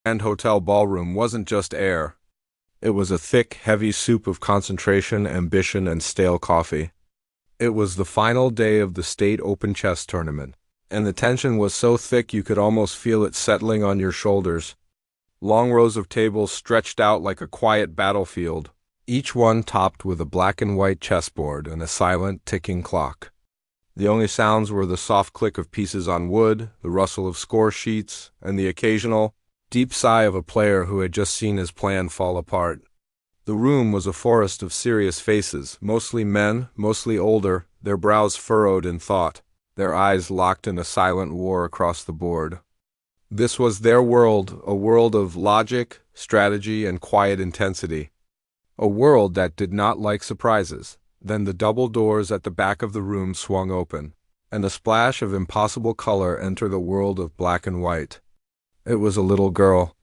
Grand Hotel ballroom wasn't just air. It was a thick, heavy soup of concentration, ambition, and stale coffee. It was the final day of the state open chess tournament, and the tension was so thick you could almost feel it settling on your shoulders. Long rows of tables stretched out like a quiet battlefield, each one topped with a black and white chessboard and a silent, ticking clock. The only sounds were the soft click of pieces on wood, the rustle of score sheets, and the occasional, deep sigh of a player who had just seen his plan fall apart. The room was a forest of serious faces, mostly men, mostly older, their brows furrowed in thought, their eyes locked in a silent war across the board. This was their world, a world of logic, strategy, and quiet intensity. A world that did not like surprises. Then the double doors at the back of the room swung open, and a splash of impossible color entered the world of black and white. It was a little girl.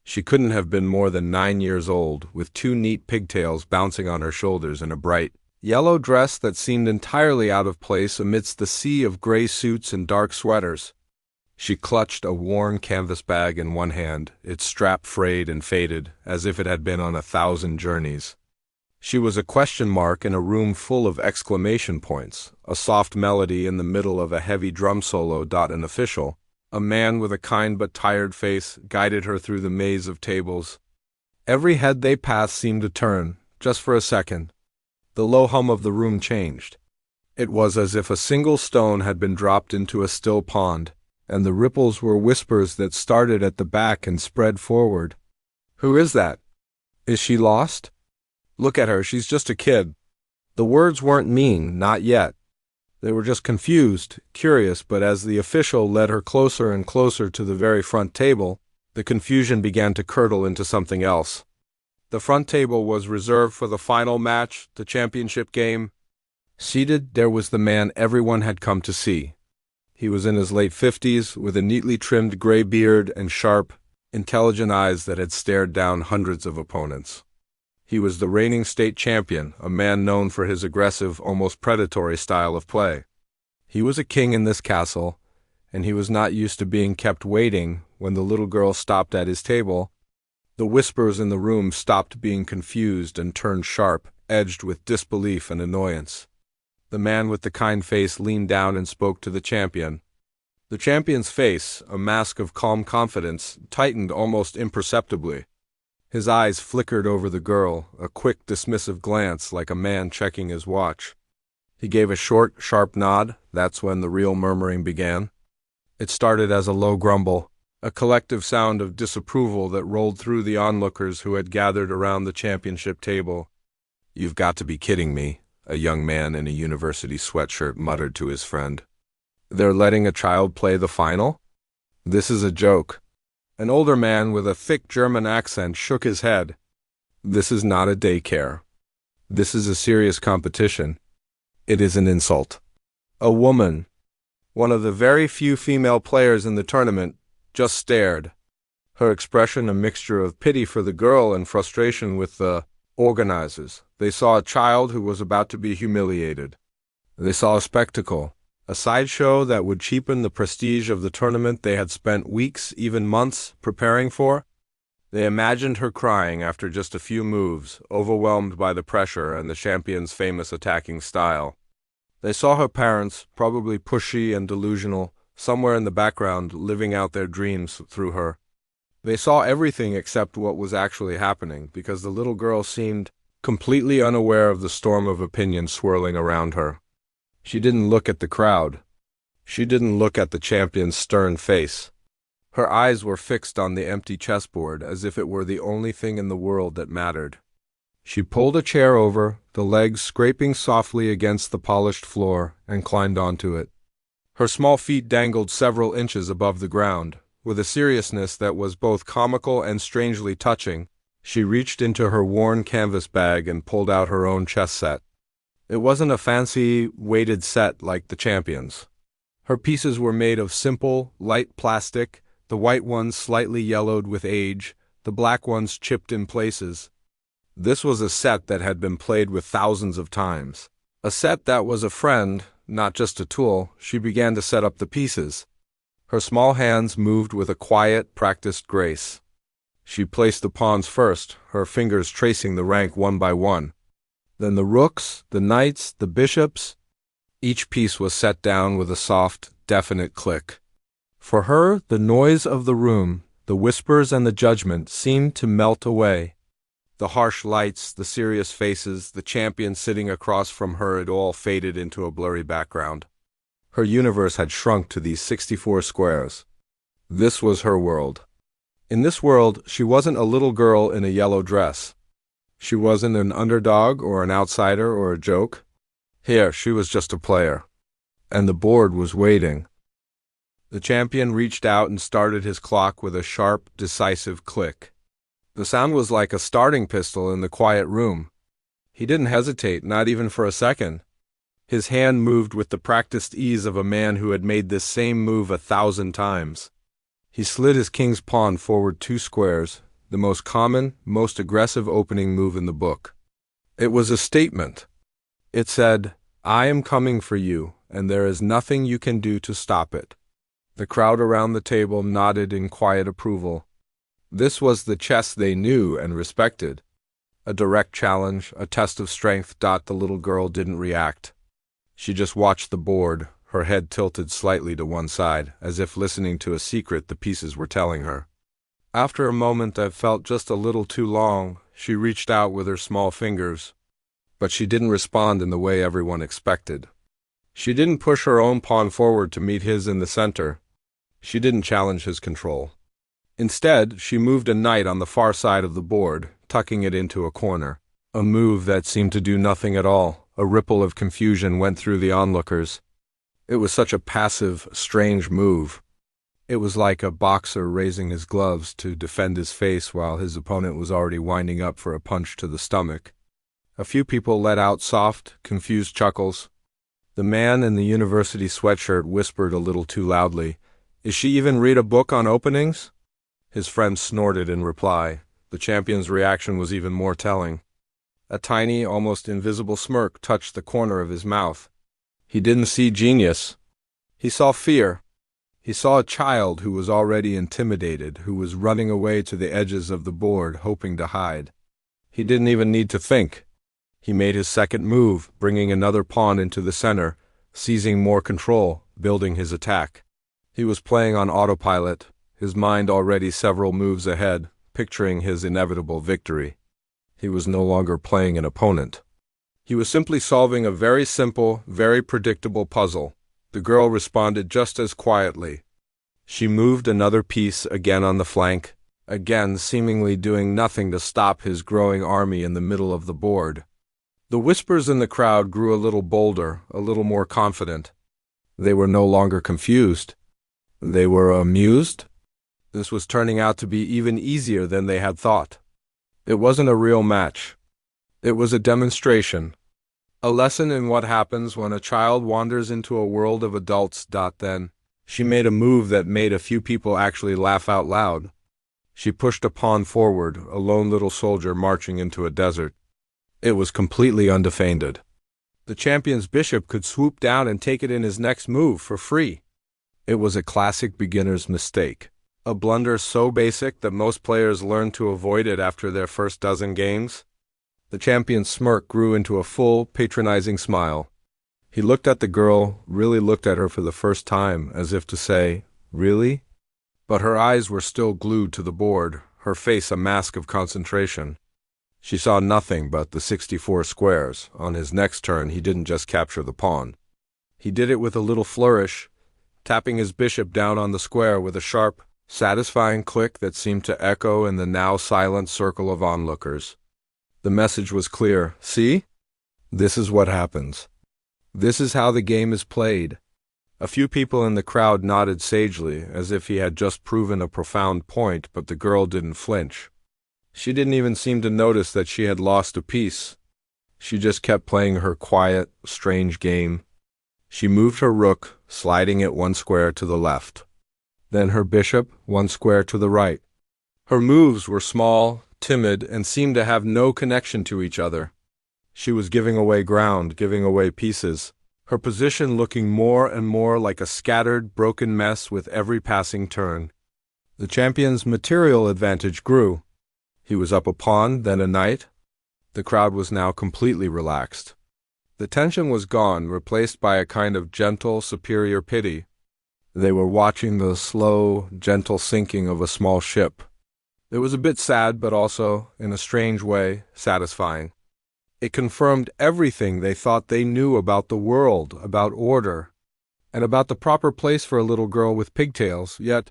She couldn't have been more than 9 years old, with 2 neat pigtails bouncing on her shoulders and a bright, yellow dress that seemed entirely out of place amidst the sea of gray suits and dark sweaters. She clutched a worn canvas bag in one hand, its strap frayed and faded, as if it had been on 1,000 journeys. She was a question mark in a room full of exclamation points, a soft melody in the middle of a heavy drum solo. An official, a man with a kind but tired face, guided her through the maze of tables. Every head they passed seemed to turn, just for a second. The low hum of the room changed. It was as if a single stone had been dropped into a still pond, and the ripples were whispers that started at the back and spread forward. "Who is that? Is she lost? Look at her, she's just a kid." The words weren't mean, not yet. They were just confused, curious, but as the official led her closer and closer to the very front table, the confusion began to curdle into something else. The front table was reserved for the final match, the championship game. Seated, there was the man everyone had come to see. He was in his late 50s, with a neatly trimmed gray beard and sharp, intelligent eyes that had stared down hundreds of opponents. He was the reigning state champion, a man known for his aggressive, almost predatory style of play. He was a king in this castle, and he was not used to being kept waiting. When the little girl stopped at his table, the whispers in the room stopped being confused and turned sharp, edged with disbelief and annoyance. The man with the kind face leaned down and spoke to the champion. The champion's face, a mask of calm confidence, tightened almost imperceptibly. His eyes flickered over the girl, a quick, dismissive glance like a man checking his watch. He gave a short, sharp nod. That's when the real murmuring began. It started as a low grumble, a collective sound of disapproval that rolled through the onlookers who had gathered around the championship table. "You've got to be kidding me," a young man in a university sweatshirt muttered to his friend. "They're letting a child play the final? This is a joke." An older man with a thick German accent shook his head. "This is not a daycare. This is a serious competition. It is an insult." A woman, one of the very few female players in the tournament, just stared, her expression a mixture of pity for the girl and frustration with the organizers. They saw a child who was about to be humiliated. They saw a spectacle, a sideshow that would cheapen the prestige of the tournament they had spent weeks, even months, preparing for. They imagined her crying after just a few moves, overwhelmed by the pressure and the champion's famous attacking style. They saw her parents, probably pushy and delusional, somewhere in the background, living out their dreams through her. They saw everything except what was actually happening, because the little girl seemed completely unaware of the storm of opinion swirling around her. She didn't look at the crowd. She didn't look at the champion's stern face. Her eyes were fixed on the empty chessboard as if it were the only thing in the world that mattered. She pulled a chair over, the legs scraping softly against the polished floor, and climbed onto it. Her small feet dangled several inches above the ground. With a seriousness that was both comical and strangely touching, she reached into her worn canvas bag and pulled out her own chess set. It wasn't a fancy, weighted set like the champion's. Her pieces were made of simple, light plastic, the white ones slightly yellowed with age, the black ones chipped in places. This was a set that had been played with thousands of times. A set that was a friend, not just a tool. She began to set up the pieces. Her small hands moved with a quiet, practiced grace. She placed the pawns first, her fingers tracing the rank one by one. Then the rooks, the knights, the bishops. Each piece was set down with a soft, definite click. For her, the noise of the room, the whispers and the judgment seemed to melt away. The harsh lights, the serious faces, the champion sitting across from her, it all faded into a blurry background. Her universe had shrunk to these 64 squares. This was her world. In this world, she wasn't a little girl in a yellow dress. She wasn't an underdog or an outsider or a joke. Here, she was just a player. And the board was waiting. The champion reached out and started his clock with a sharp, decisive click. The sound was like a starting pistol in the quiet room. He didn't hesitate, not even for a second. His hand moved with the practiced ease of a man who had made this same move 1,000 times. He slid his king's pawn forward 2 squares, the most common, most aggressive opening move in the book. It was a statement. It said, "I am coming for you, and there is nothing you can do to stop it." The crowd around the table nodded in quiet approval. This was the chess they knew and respected. A direct challenge, a test of strength. The little girl didn't react. She just watched the board, her head tilted slightly to one side, as if listening to a secret the pieces were telling her. After a moment that felt just a little too long, she reached out with her small fingers. But she didn't respond in the way everyone expected. She didn't push her own pawn forward to meet his in the center. She didn't challenge his control. Instead, she moved a knight on the far side of the board, tucking it into a corner. A move that seemed to do nothing at all. A ripple of confusion went through the onlookers. It was such a passive, strange move. It was like a boxer raising his gloves to defend his face while his opponent was already winding up for a punch to the stomach. A few people let out soft, confused chuckles. The man in the university sweatshirt whispered a little too loudly, "Is she even read a book on openings?" His friend snorted in reply. The champion's reaction was even more telling. A tiny, almost invisible smirk touched the corner of his mouth. He didn't see genius. He saw fear. He saw a child who was already intimidated, who was running away to the edges of the board, hoping to hide. He didn't even need to think. He made his second move, bringing another pawn into the center, seizing more control, building his attack. He was playing on autopilot, his mind already several moves ahead, picturing his inevitable victory. He was no longer playing an opponent. He was simply solving a very simple, very predictable puzzle. The girl responded just as quietly. She moved another piece again on the flank, again seemingly doing nothing to stop his growing army in the middle of the board. The whispers in the crowd grew a little bolder, a little more confident. They were no longer confused. They were amused. This was turning out to be even easier than they had thought. It wasn't a real match. It was a demonstration. A lesson in what happens when a child wanders into a world of adults. Then, she made a move that made a few people actually laugh out loud. She pushed a pawn forward, a lone little soldier marching into a desert. It was completely undefended. The champion's bishop could swoop down and take it in his next move for free. It was a classic beginner's mistake. A blunder so basic that most players learn to avoid it after their first dozen games. The champion's smirk grew into a full, patronizing smile. He looked at the girl, really looked at her for the first time, as if to say, "Really?" But her eyes were still glued to the board, her face a mask of concentration. She saw nothing but the 64 squares. On his next turn, he didn't just capture the pawn. He did it with a little flourish, tapping his bishop down on the square with a sharp, satisfying click that seemed to echo in the now silent circle of onlookers. The message was clear. See? This is what happens. This is how the game is played. A few people in the crowd nodded sagely, as if he had just proven a profound point, but the girl didn't flinch. She didn't even seem to notice that she had lost a piece. She just kept playing her quiet, strange game. She moved her rook, sliding it 1 square to the left. Then her bishop 1 square to the right. Her moves were small, timid, and seemed to have no connection to each other. She was giving away ground, giving away pieces, her position looking more and more like a scattered, broken mess with every passing turn. The champion's material advantage grew. He was up a pawn, then a knight. The crowd was now completely relaxed. The tension was gone, replaced by a kind of gentle, superior pity. They were watching the slow, gentle sinking of a small ship. It was a bit sad, but also, in a strange way, satisfying. It confirmed everything they thought they knew about the world, about order, and about the proper place for a little girl with pigtails. Yet,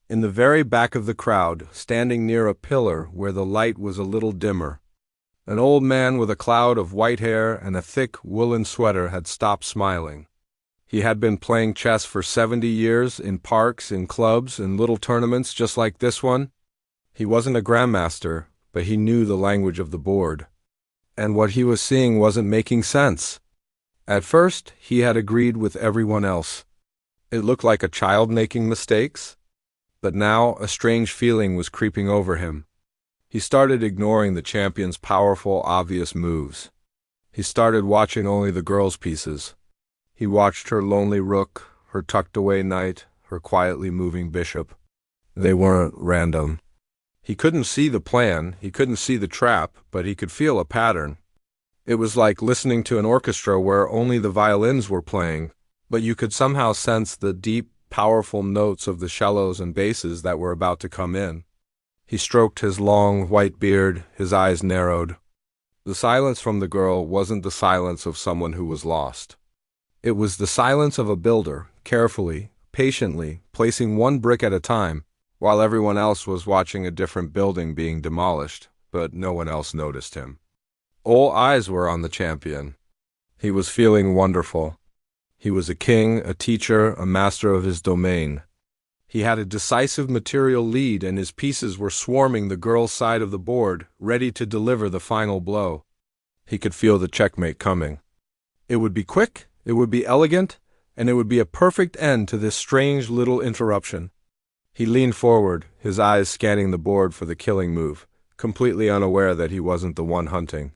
in the very back of the crowd, standing near a pillar where the light was a little dimmer, an old man with a cloud of white hair and a thick woolen sweater had stopped smiling. He had been playing chess for 70 years, in parks, in clubs, in little tournaments just like this one. He wasn't a grandmaster, but he knew the language of the board. And what he was seeing wasn't making sense. At first, he had agreed with everyone else. It looked like a child making mistakes. But now a strange feeling was creeping over him. He started ignoring the champion's powerful, obvious moves. He started watching only the girl's pieces. He watched her lonely rook, her tucked-away knight, her quietly moving bishop. They weren't random. He couldn't see the plan, he couldn't see the trap, but he could feel a pattern. It was like listening to an orchestra where only the violins were playing, but you could somehow sense the deep, powerful notes of the cellos and basses that were about to come in. He stroked his long, white beard, his eyes narrowed. The silence from the girl wasn't the silence of someone who was lost. It was the silence of a builder, carefully, patiently, placing one brick at a time, while everyone else was watching a different building being demolished, but no one else noticed him. All eyes were on the champion. He was feeling wonderful. He was a king, a teacher, a master of his domain. He had a decisive material lead, and his pieces were swarming the girl's side of the board, ready to deliver the final blow. He could feel the checkmate coming. It would be quick, it would be elegant, and it would be a perfect end to this strange little interruption. He leaned forward, his eyes scanning the board for the killing move, completely unaware that he wasn't the one hunting.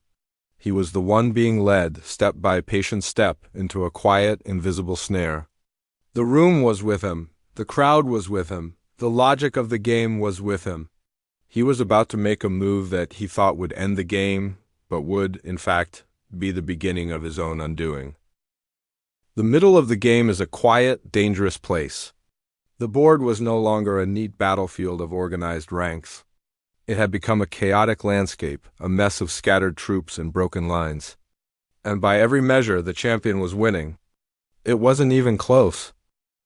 He was the one being led, step by patient step, into a quiet, invisible snare. The room was with him. The crowd was with him. The logic of the game was with him. He was about to make a move that he thought would end the game, but would, in fact, be the beginning of his own undoing. The middle of the game is a quiet, dangerous place. The board was no longer a neat battlefield of organized ranks. It had become a chaotic landscape, a mess of scattered troops and broken lines. And by every measure, the champion was winning. It wasn't even close.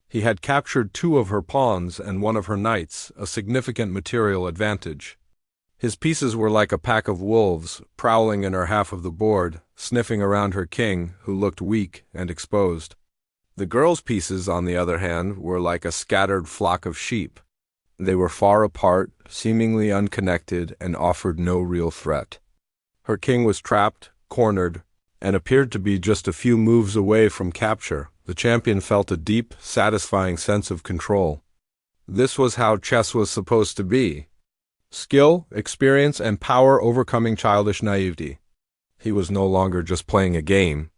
He had captured 2 of her pawns and 1 of her knights, a significant material advantage. His pieces were like a pack of wolves, prowling in her half of the board, sniffing around her king, who looked weak and exposed. The girl's pieces, on the other hand, were like a scattered flock of sheep. They were far apart, seemingly unconnected, and offered no real threat. Her king was trapped, cornered, and appeared to be just a few moves away from capture. The champion felt a deep, satisfying sense of control. This was how chess was supposed to be. Skill, experience, and power overcoming childish naivety. He was no longer just playing a game.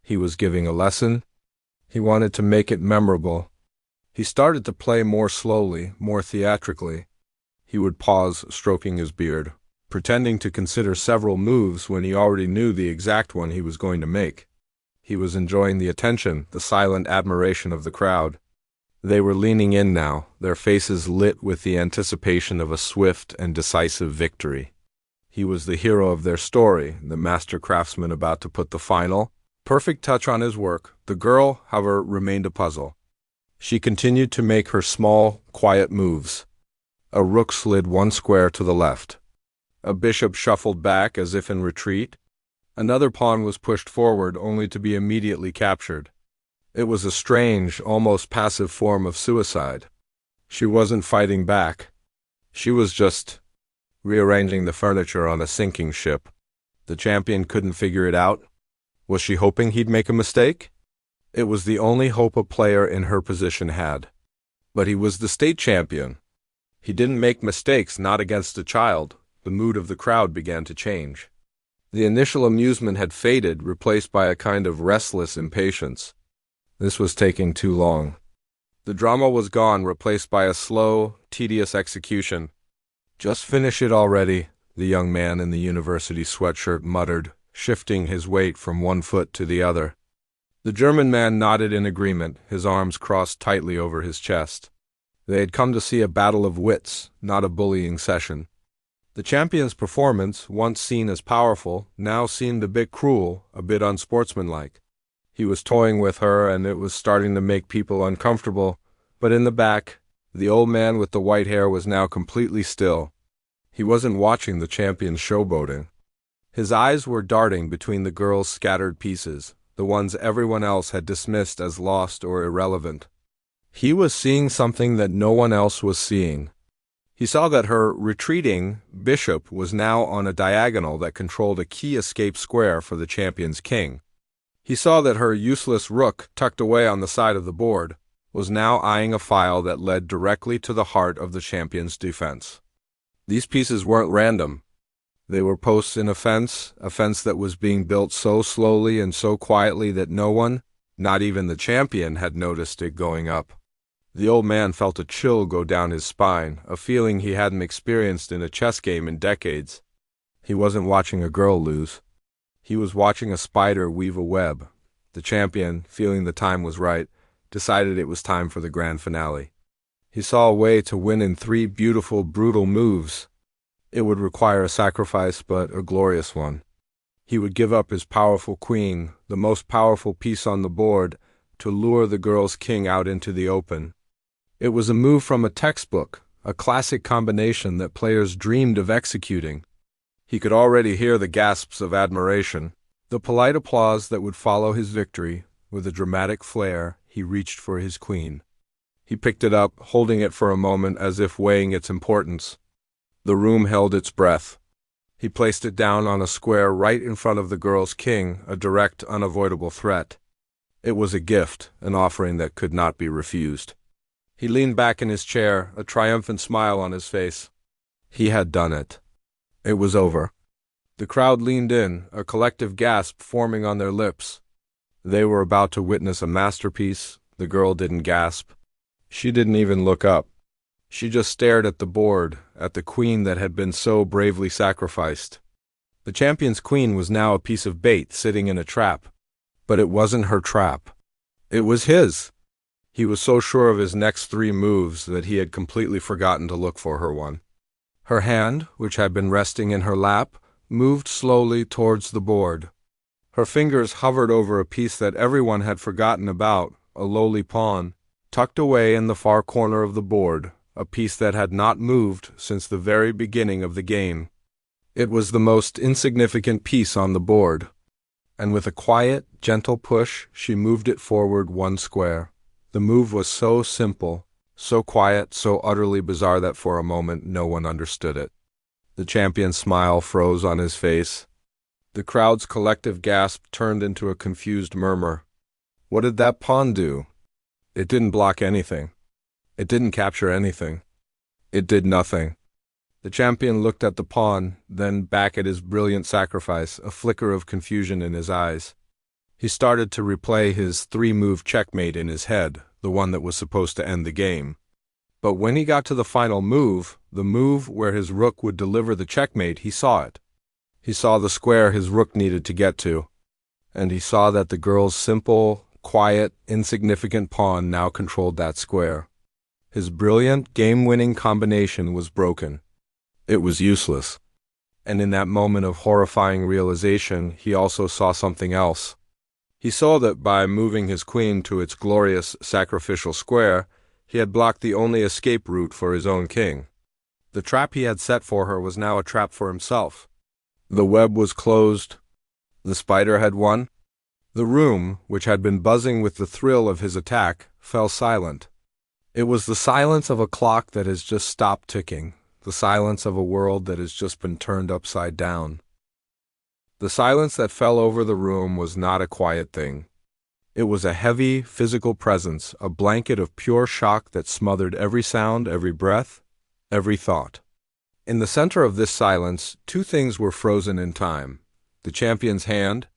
He was giving a lesson. He wanted to make it memorable. He started to play more slowly, more theatrically. He would pause, stroking his beard, pretending to consider several moves when he already knew the exact one he was going to make. He was enjoying the attention, the silent admiration of the crowd. They were leaning in now, their faces lit with the anticipation of a swift and decisive victory. He was the hero of their story, the master craftsman about to put the final, perfect touch on his work. The girl, however, remained a puzzle. She continued to make her small, quiet moves. A rook slid 1 square to the left. A bishop shuffled back as if in retreat. Another pawn was pushed forward only to be immediately captured. It was a strange, almost passive form of suicide. She wasn't fighting back. She was just rearranging the furniture on a sinking ship. The champion couldn't figure it out. Was she hoping he'd make a mistake? It was the only hope a player in her position had. But he was the state champion. He didn't make mistakes, not against a child. The mood of the crowd began to change. The initial amusement had faded, replaced by a kind of restless impatience. This was taking too long. The drama was gone, replaced by a slow, tedious execution. "Just finish it already," the young man in the university sweatshirt muttered, shifting his weight from one foot to the other. The German man nodded in agreement, his arms crossed tightly over his chest. They had come to see a battle of wits, not a bullying session. The champion's performance, once seen as powerful, now seemed a bit cruel, a bit unsportsmanlike. He was toying with her, and it was starting to make people uncomfortable, but in the back, the old man with the white hair was now completely still. He wasn't watching the champion's showboating. His eyes were darting between the girl's scattered pieces, the ones everyone else had dismissed as lost or irrelevant. He was seeing something that no one else was seeing. He saw that her retreating bishop was now on a diagonal that controlled a key escape square for the champion's king. He saw that her useless rook, tucked away on the side of the board, was now eyeing a file that led directly to the heart of the champion's defense. These pieces weren't random. They were posts in a fence that was being built so slowly and so quietly that no one, not even the champion, had noticed it going up. The old man felt a chill go down his spine, a feeling he hadn't experienced in a chess game in decades. He wasn't watching a girl lose. He was watching a spider weave a web. The champion, feeling the time was right, decided it was time for the grand finale. He saw a way to win in 3 beautiful, brutal moves. It would require a sacrifice, but a glorious one. He would give up his powerful queen, the most powerful piece on the board, to lure the girl's king out into the open. It was a move from a textbook, a classic combination that players dreamed of executing. He could already hear the gasps of admiration, the polite applause that would follow his victory. With a dramatic flair, he reached for his queen. He picked it up, holding it for a moment as if weighing its importance. The room held its breath. He placed it down on a square right in front of the girl's king, a direct, unavoidable threat. It was a gift, an offering that could not be refused. He leaned back in his chair, a triumphant smile on his face. He had done it. It was over. The crowd leaned in, a collective gasp forming on their lips. They were about to witness a masterpiece. The girl didn't gasp. She didn't even look up. She just stared at the board, at the queen that had been so bravely sacrificed. The champion's queen was now a piece of bait sitting in a trap. But it wasn't her trap. It was his. He was so sure of his next 3 moves that he had completely forgotten to look for her one. Her hand, which had been resting in her lap, moved slowly towards the board. Her fingers hovered over a piece that everyone had forgotten about, a lowly pawn, tucked away in the far corner of the board, a piece that had not moved since the very beginning of the game. It was the most insignificant piece on the board, and with a quiet, gentle push, she moved it forward 1 square. The move was so simple, so quiet, so utterly bizarre that for a moment no one understood it. The champion's smile froze on his face. The crowd's collective gasp turned into a confused murmur. What did that pawn do? It didn't block anything. It didn't capture anything. It did nothing. The champion looked at the pawn, then back at his brilliant sacrifice, a flicker of confusion in his eyes. He started to replay his 3-move checkmate in his head, the one that was supposed to end the game. But when he got to the final move, the move where his rook would deliver the checkmate, he saw it. He saw the square his rook needed to get to, and he saw that the girl's simple, quiet, insignificant pawn now controlled that square. His brilliant, game-winning combination was broken. It was useless. And in that moment of horrifying realization, he also saw something else. He saw that by moving his queen to its glorious sacrificial square, he had blocked the only escape route for his own king. The trap he had set for her was now a trap for himself. The web was closed. The spider had won. The room, which had been buzzing with the thrill of his attack, fell silent. It was the silence of a clock that has just stopped ticking, the silence of a world that has just been turned upside down. The silence that fell over the room was not a quiet thing. It was a heavy, physical presence, a blanket of pure shock that smothered every sound, every breath, every thought. In the center of this silence, 2 things were frozen in time. The champion's hand,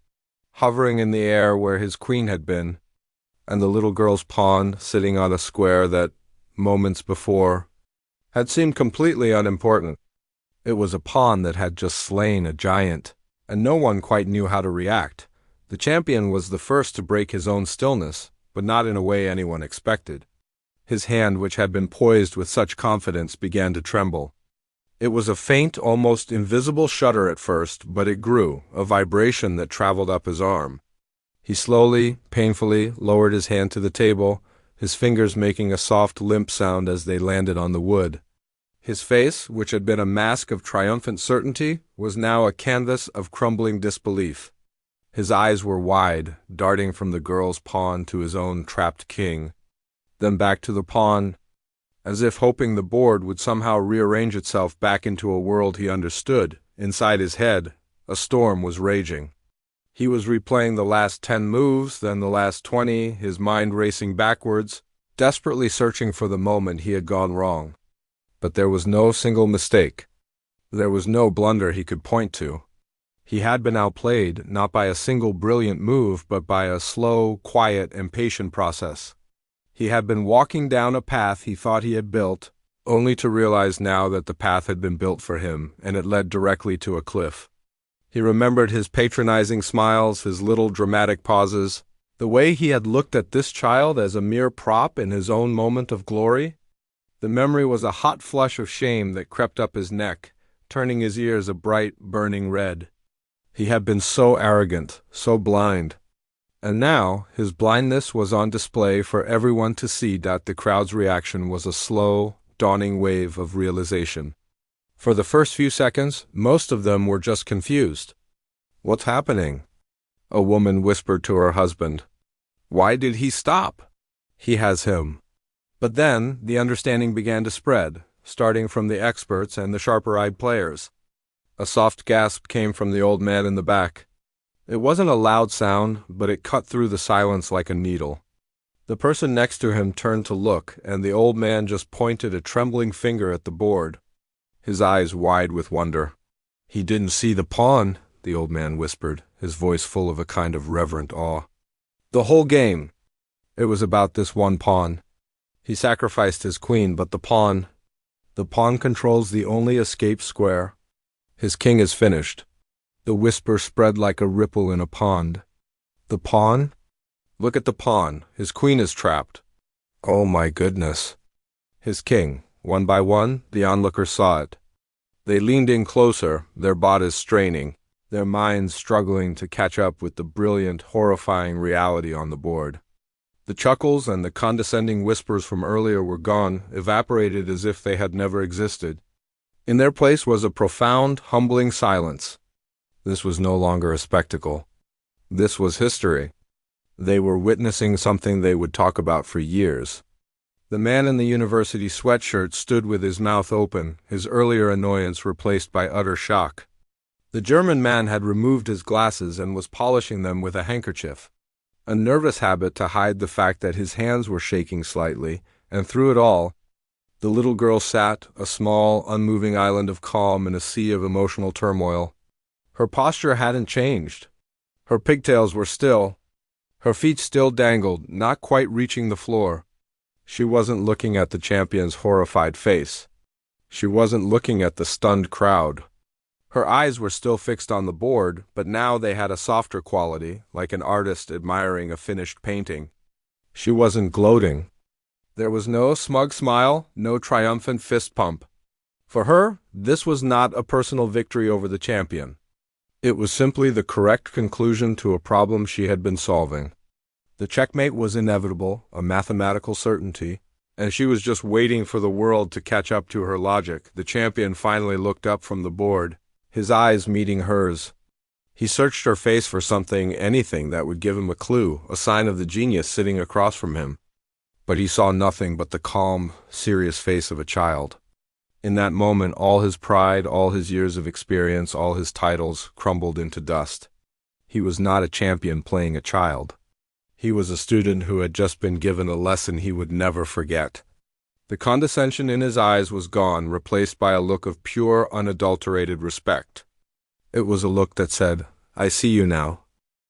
hovering in the air where his queen had been, and the little girl's pawn sitting on a square that, moments before, had seemed completely unimportant. It was a pawn that had just slain a giant, and no one quite knew how to react. The champion was the first to break his own stillness, but not in a way anyone expected. His hand, which had been poised with such confidence, began to tremble. It was a faint, almost invisible shudder at first, but it grew, a vibration that traveled up his arm. He slowly, painfully, lowered his hand to the table, his fingers making a soft, limp sound as they landed on the wood. His face, which had been a mask of triumphant certainty, was now a canvas of crumbling disbelief. His eyes were wide, darting from the girl's pawn to his own trapped king, then back to the pawn, as if hoping the board would somehow rearrange itself back into a world he understood. Inside his head, a storm was raging. He was replaying the last 10 moves, then the last 20, his mind racing backwards, desperately searching for the moment he had gone wrong. But there was no single mistake. There was no blunder he could point to. He had been outplayed, not by a single brilliant move, but by a slow, quiet, and patient process. He had been walking down a path he thought he had built, only to realize now that the path had been built for him, and it led directly to a cliff. He remembered his patronizing smiles, his little dramatic pauses, the way he had looked at this child as a mere prop in his own moment of glory. The memory was a hot flush of shame that crept up his neck, turning his ears a bright, burning red. He had been so arrogant, so blind. And now his blindness was on display for everyone to see. The crowd's reaction was a slow, dawning wave of realization. For the first few seconds, most of them were just confused. "What's happening?" a woman whispered to her husband. "Why did he stop? He has him." But then the understanding began to spread, starting from the experts and the sharper-eyed players. A soft gasp came from the old man in the back. It wasn't a loud sound, but it cut through the silence like a needle. The person next to him turned to look, and the old man just pointed a trembling finger at the board, his eyes wide with wonder. "He didn't see the pawn," the old man whispered, his voice full of a kind of reverent awe. "The whole game. It was about this one pawn. He sacrificed his queen, but the pawn controls the only escape square. His king is finished." The whisper spread like a ripple in a pond. "The pawn? Look at the pawn. His queen is trapped." "Oh my goodness." His king. One by one, the onlookers saw it. They leaned in closer, their bodies straining, their minds struggling to catch up with the brilliant, horrifying reality on the board. The chuckles and the condescending whispers from earlier were gone, evaporated as if they had never existed. In their place was a profound, humbling silence. This was no longer a spectacle. This was history. They were witnessing something they would talk about for years. The man in the university sweatshirt stood with his mouth open, his earlier annoyance replaced by utter shock. The German man had removed his glasses and was polishing them with a handkerchief, a nervous habit to hide the fact that his hands were shaking slightly, and through it all, the little girl sat, a small, unmoving island of calm in a sea of emotional turmoil. Her posture hadn't changed. Her pigtails were still. Her feet still dangled, not quite reaching the floor. She wasn't looking at the champion's horrified face. She wasn't looking at the stunned crowd. Her eyes were still fixed on the board, but now they had a softer quality, like an artist admiring a finished painting. She wasn't gloating. There was no smug smile, no triumphant fist pump. For her, this was not a personal victory over the champion. It was simply the correct conclusion to a problem she had been solving. The checkmate was inevitable, a mathematical certainty, and she was just waiting for the world to catch up to her logic. The champion finally looked up from the board, his eyes meeting hers. He searched her face for something, anything that would give him a clue, a sign of the genius sitting across from him. But he saw nothing but the calm, serious face of a child. In that moment, all his pride, all his years of experience, all his titles crumbled into dust. He was not a champion playing a child. He was a student who had just been given a lesson he would never forget. The condescension in his eyes was gone, replaced by a look of pure, unadulterated respect. It was a look that said, "I see you now."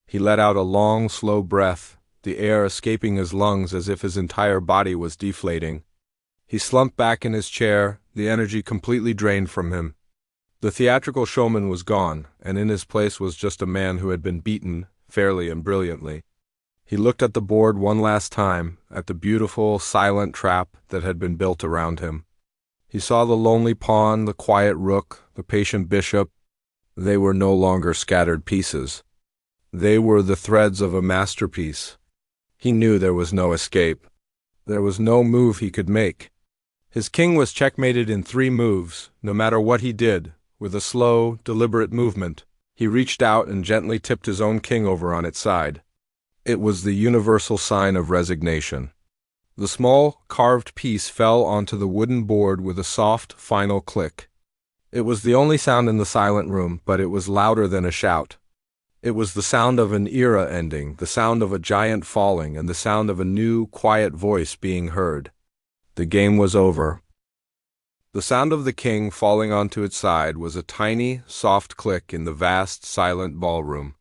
He let out a long, slow breath, the air escaping his lungs as if his entire body was deflating. He slumped back in his chair, the energy completely drained from him. The theatrical showman was gone, and in his place was just a man who had been beaten, fairly and brilliantly. He looked at the board one last time, at the beautiful, silent trap that had been built around him. He saw the lonely pawn, the quiet rook, the patient bishop. They were no longer scattered pieces. They were the threads of a masterpiece. He knew there was no escape. There was no move he could make. His king was checkmated in 3 moves, no matter what he did. With a slow, deliberate movement, he reached out and gently tipped his own king over on its side. It was the universal sign of resignation. The small, carved piece fell onto the wooden board with a soft, final click. It was the only sound in the silent room, but it was louder than a shout. It was the sound of an era ending, the sound of a giant falling, and the sound of a new, quiet voice being heard. The game was over. The sound of the king falling onto its side was a tiny, soft click in the vast, silent ballroom.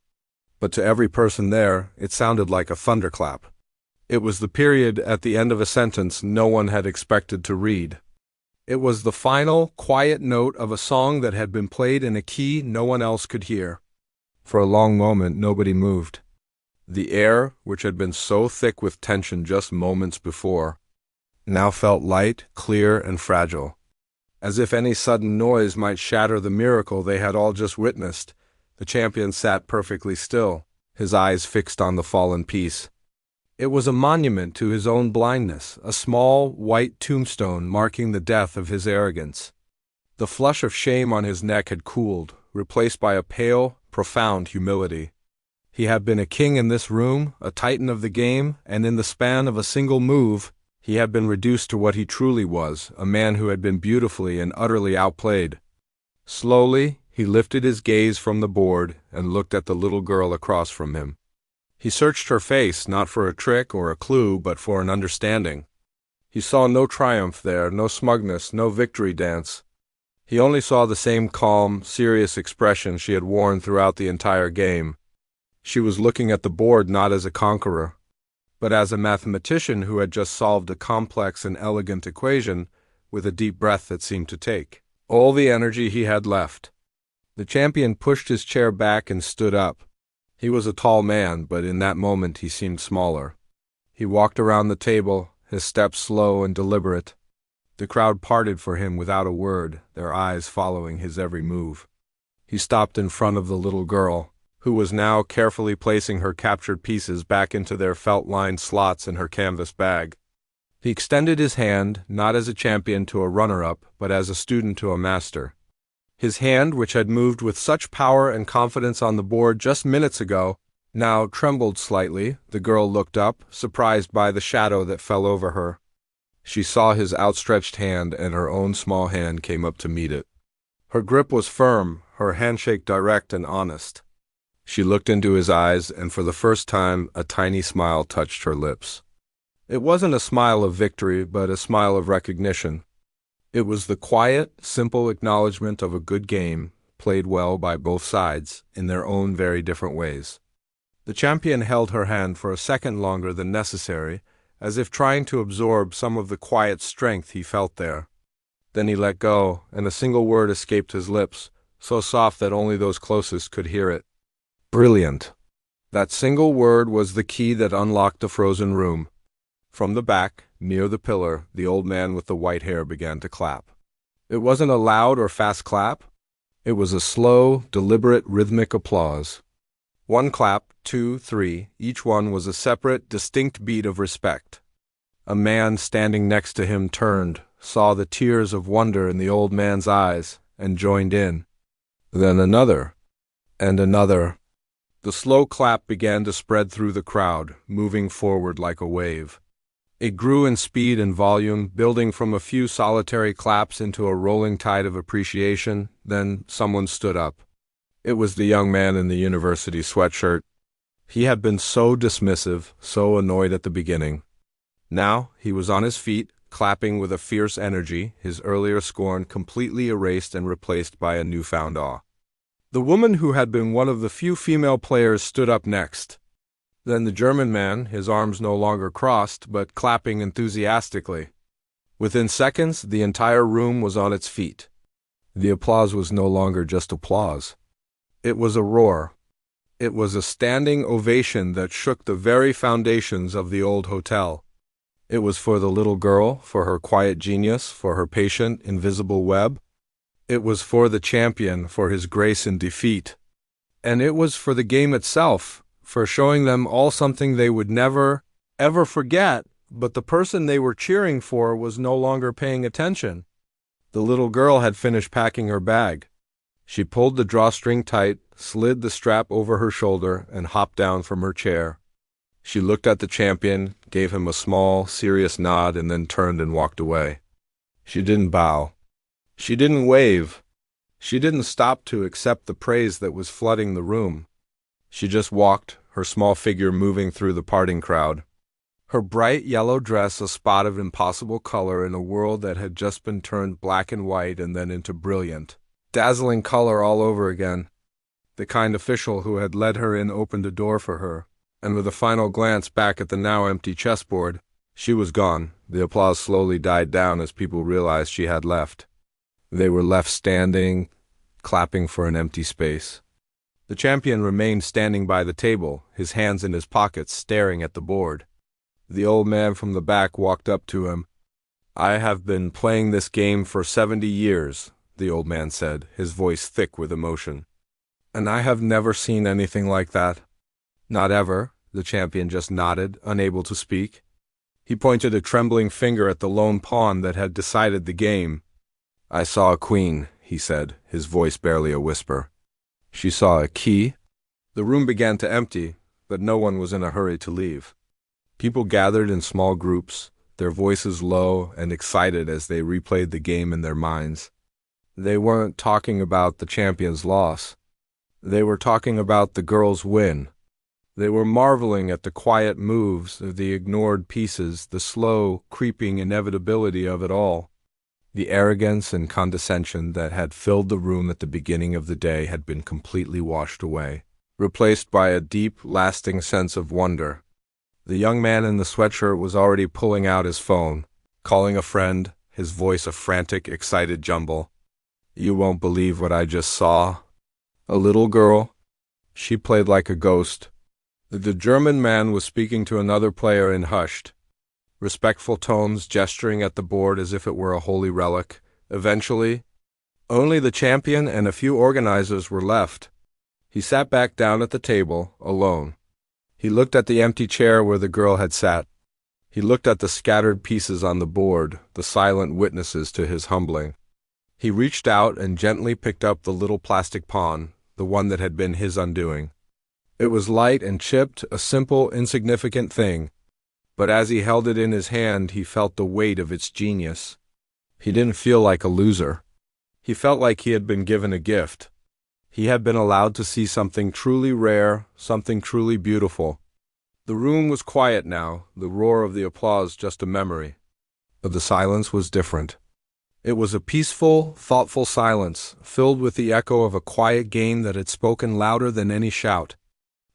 But to every person there, it sounded like a thunderclap. It was the period at the end of a sentence no one had expected to read. It was the final, quiet note of a song that had been played in a key no one else could hear. For a long moment, nobody moved. The air, which had been so thick with tension just moments before, now felt light, clear, and fragile. As if any sudden noise might shatter the miracle they had all just witnessed, the champion sat perfectly still, his eyes fixed on the fallen piece. It was a monument to his own blindness, a small, white tombstone marking the death of his arrogance. The flush of shame on his neck had cooled, replaced by a pale, profound humility. He had been a king in this room, a titan of the game, and in the span of a single move, he had been reduced to what he truly was, a man who had been beautifully and utterly outplayed. Slowly, he lifted his gaze from the board and looked at the little girl across from him. He searched her face, not for a trick or a clue, but for an understanding. He saw no triumph there, no smugness, no victory dance. He only saw the same calm, serious expression she had worn throughout the entire game. She was looking at the board not as a conqueror, but as a mathematician who had just solved a complex and elegant equation with a deep breath that seemed to take all the energy he had left. The champion pushed his chair back and stood up. He was a tall man, but in that moment he seemed smaller. He walked around the table, his steps slow and deliberate. The crowd parted for him without a word, their eyes following his every move. He stopped in front of the little girl, who was now carefully placing her captured pieces back into their felt-lined slots in her canvas bag. He extended his hand, not as a champion to a runner-up, but as a student to a master. His hand, which had moved with such power and confidence on the board just minutes ago, now trembled slightly. The girl looked up, surprised by the shadow that fell over her. She saw his outstretched hand, and her own small hand came up to meet it. Her grip was firm, her handshake direct and honest. She looked into his eyes, and for the first time, a tiny smile touched her lips. It wasn't a smile of victory, but a smile of recognition. It was the quiet, simple acknowledgement of a good game, played well by both sides, in their own very different ways. The champion held her hand for a second longer than necessary, as if trying to absorb some of the quiet strength he felt there. Then he let go, and a single word escaped his lips, so soft that only those closest could hear it. Brilliant. That single word was the key that unlocked the frozen room. From the back, near the pillar, the old man with the white hair began to clap. It wasn't a loud or fast clap. It was a slow, deliberate, rhythmic applause. 1 clap, 2, 3, each one was a separate, distinct beat of respect. A man standing next to him turned, saw the tears of wonder in the old man's eyes, and joined in. Then another, and another. The slow clap began to spread through the crowd, moving forward like a wave. It grew in speed and volume, building from a few solitary claps into a rolling tide of appreciation. Then someone stood up. It was the young man in the university sweatshirt. He had been so dismissive, so annoyed at the beginning. Now he was on his feet, clapping with a fierce energy, his earlier scorn completely erased and replaced by a newfound awe. The woman who had been one of the few female players stood up next. Then the German man, his arms no longer crossed, but clapping enthusiastically. Within seconds, the entire room was on its feet. The applause was no longer just applause. It was a roar. It was a standing ovation that shook the very foundations of the old hotel. It was for the little girl, for her quiet genius, for her patient, invisible web. It was for the champion, for his grace in defeat. And it was for the game itself, for showing them all something they would never, ever forget, but the person they were cheering for was no longer paying attention. The little girl had finished packing her bag. She pulled the drawstring tight, slid the strap over her shoulder, and hopped down from her chair. She looked at the champion, gave him a small, serious nod, and then turned and walked away. She didn't bow. She didn't wave. She didn't stop to accept the praise that was flooding the room. She just walked, her small figure moving through the parting crowd. Her bright yellow dress a spot of impossible color in a world that had just been turned black and white and then into brilliant, dazzling color all over again. The kind official who had led her in opened a door for her, and with a final glance back at the now empty chessboard, she was gone. The applause slowly died down as people realized she had left. They were left standing, clapping for an empty space. The champion remained standing by the table, his hands in his pockets, staring at the board. The old man from the back walked up to him. "I have been playing this game for 70 years, the old man said, his voice thick with emotion. "And I have never seen anything like that." "Not ever," the champion just nodded, unable to speak. He pointed a trembling finger at the lone pawn that had decided the game. "I saw a queen," he said, his voice barely a whisper. "She saw a key." The room began to empty, but no one was in a hurry to leave. People gathered in small groups, their voices low and excited as they replayed the game in their minds. They weren't talking about the champion's loss. They were talking about the girl's win. They were marveling at the quiet moves, the ignored pieces, the slow, creeping inevitability of it all. The arrogance and condescension that had filled the room at the beginning of the day had been completely washed away, replaced by a deep, lasting sense of wonder. The young man in the sweatshirt was already pulling out his phone, calling a friend, his voice a frantic, excited jumble. "You won't believe what I just saw. A little girl. She played like a ghost." The German man was speaking to another player in hushed, respectful tones, gesturing at the board as if it were a holy relic. Eventually, only the champion and a few organizers were left. He sat back down at the table, alone. He looked at the empty chair where the girl had sat. He looked at the scattered pieces on the board, the silent witnesses to his humbling. He reached out and gently picked up the little plastic pawn, the one that had been his undoing. It was light and chipped, a simple, insignificant thing, but as he held it in his hand, he felt the weight of its genius. He didn't feel like a loser. He felt like he had been given a gift. He had been allowed to see something truly rare, something truly beautiful. The room was quiet now, the roar of the applause just a memory. But the silence was different. It was a peaceful, thoughtful silence, filled with the echo of a quiet game that had spoken louder than any shout.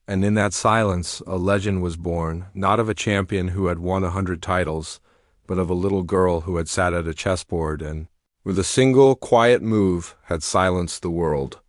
And in that silence, a legend was born, not of a champion who had won 100 titles, but of a little girl who had sat at a chessboard and, with a single, quiet move, had silenced the world.